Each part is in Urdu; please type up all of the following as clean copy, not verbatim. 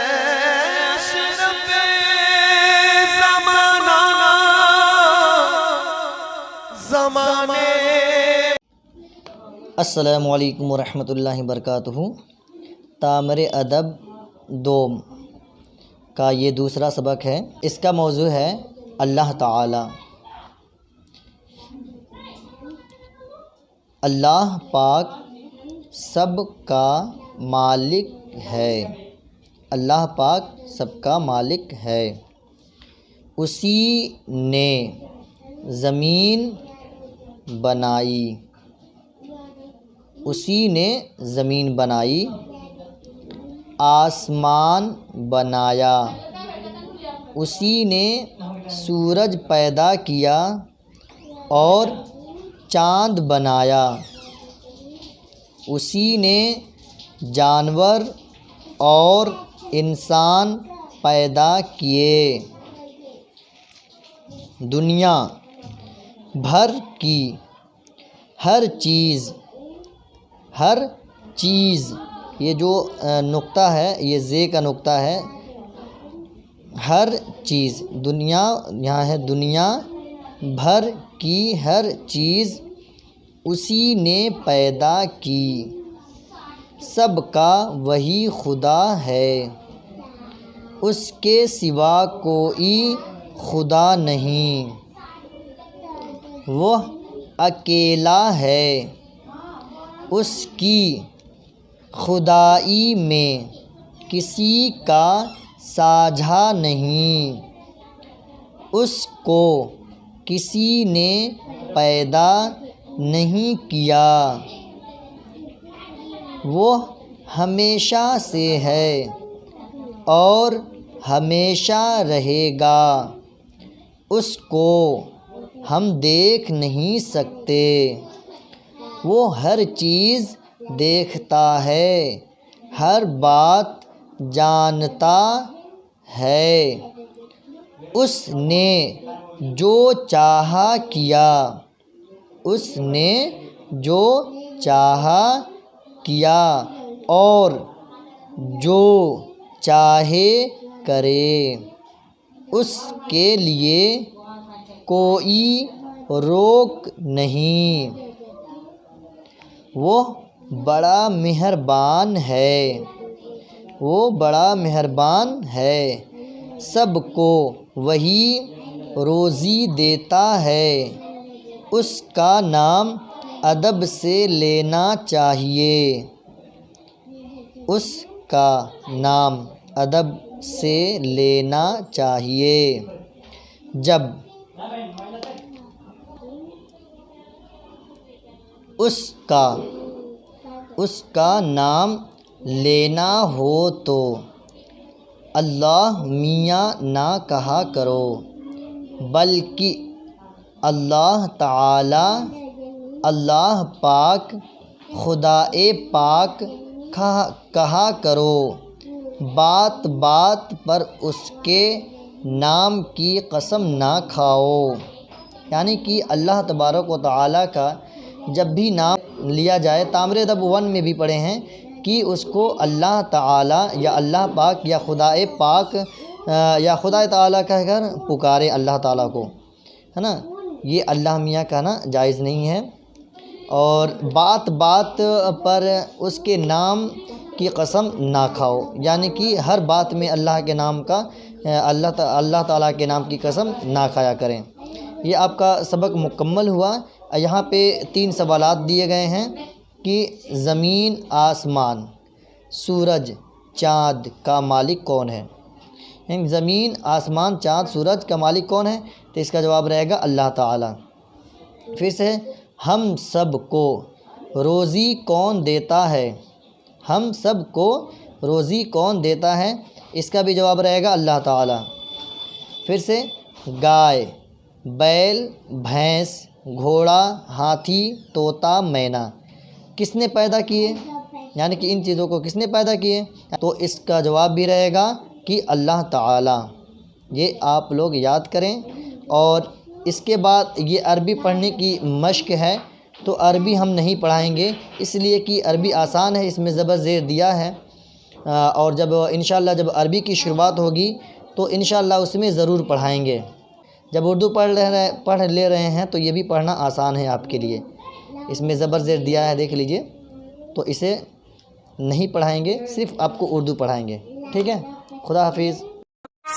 اشرف زمانہ زمانے۔ السلام علیکم ورحمۃ اللہ وبرکاتہ۔ تامر ادب دوم کا یہ دوسرا سبق ہے۔ اس کا موضوع ہے اللہ تعالی۔ اللہ پاک سب کا مالک ہے۔ اللہ پاک سب کا مالک ہے۔ اسی نے زمین بنائی۔ اسی نے زمین بنائی، آسمان بنایا۔ اسی نے سورج پیدا کیا اور چاند بنایا۔ اسی نے جانور اور انسان پیدا کیے۔ دنیا بھر کی ہر چیز یہ جو نقطہ ہے، یہ زے کا نقطہ ہے، ہر چیز، دنیا یہاں ہے، دنیا بھر کی ہر چیز اسی نے پیدا کی۔ سب کا وہی خدا ہے، اس کے سوا کوئی خدا نہیں۔ وہ اکیلا ہے، اس کی خدائی میں کسی کا ساجھا نہیں۔ اس کو کسی نے پیدا نہیں کیا، وہ ہمیشہ سے ہے اور ہمیشہ رہے گا۔ اس کو ہم دیکھ نہیں سکتے، وہ ہر چیز دیکھتا ہے، ہر بات جانتا ہے۔ اس نے جو چاہا کیا، اس نے جو چاہا کیا اور جو چاہے کرے۔ اس کے لیے کوئی روک نہیں۔ وہ بڑا مہربان ہے، وہ بڑا مہربان ہے۔ سب کو وہی روزی دیتا ہے، اس کا نام ادب سے لینا چاہیے۔ اس کا نام ادب سے لینا چاہیے۔ جب اس کا نام لینا ہو تو اللہ میاں نہ کہا کرو، بلکہ اللہ تعالی، اللہ پاک، خدائے پاک کہا کرو۔ بات بات پر اس کے نام کی قسم نہ کھاؤ۔ یعنی کہ اللہ تبارک و تعالیٰ کا جب بھی نام لیا جائے، تامر ادب 1 میں بھی پڑھے ہیں کہ اس کو اللہ تعالیٰ یا اللہ پاک یا خدائے پاک یا خدائے تعالیٰ کہہ کر پکارے اللہ تعالیٰ کو، ہے نا۔ یہ اللہ میاں کہنا جائز نہیں ہے۔ اور بات بات پر اس کے نام کی قسم نہ کھاؤ، یعنی کہ ہر بات میں اللہ کے نام کا اللہ تعالیٰ کے نام کی قسم نہ کھایا کریں۔ یہ آپ کا سبق مکمل ہوا۔ یہاں پہ 3 سوالات دیے گئے ہیں کہ زمین، آسمان، سورج، چاند کا مالک کون ہے؟ یعنی زمین، آسمان، چاند، سورج کا مالک کون ہے؟ تو اس کا جواب رہے گا اللہ تعالیٰ۔ پھر سے ہم سب کو روزی کون دیتا ہے؟ ہم سب کو روزی کون دیتا ہے؟ اس کا بھی جواب رہے گا اللہ تعالیٰ۔ پھر سے گائے، بیل، بھینس، گھوڑا، ہاتھی، طوطا، مینا کس نے پیدا کیے؟ یعنی کہ ان چیزوں کو کس نے پیدا کیے؟ تو اس کا جواب بھی رہے گا کہ اللہ تعالیٰ۔ یہ آپ لوگ یاد کریں۔ اور اس کے بعد یہ عربی پڑھنے کی مشق ہے، تو عربی ہم نہیں پڑھائیں گے، اس لیے کہ عربی آسان ہے، اس میں زبر زیر دیا ہے، اور جب انشاءاللہ جب عربی کی شروعات ہوگی تو انشاءاللہ اس میں ضرور پڑھائیں گے۔ جب اردو پڑھ لے رہے ہیں تو یہ بھی پڑھنا آسان ہے آپ کے لیے، اس میں زبر زیر دیا ہے دیکھ لیجئے، تو اسے نہیں پڑھائیں گے، صرف آپ کو اردو پڑھائیں گے، ٹھیک ہے؟ خدا حافظ۔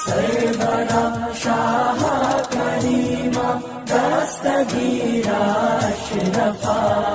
سرورا شاہ کریمہ دستگیرہ اشرفا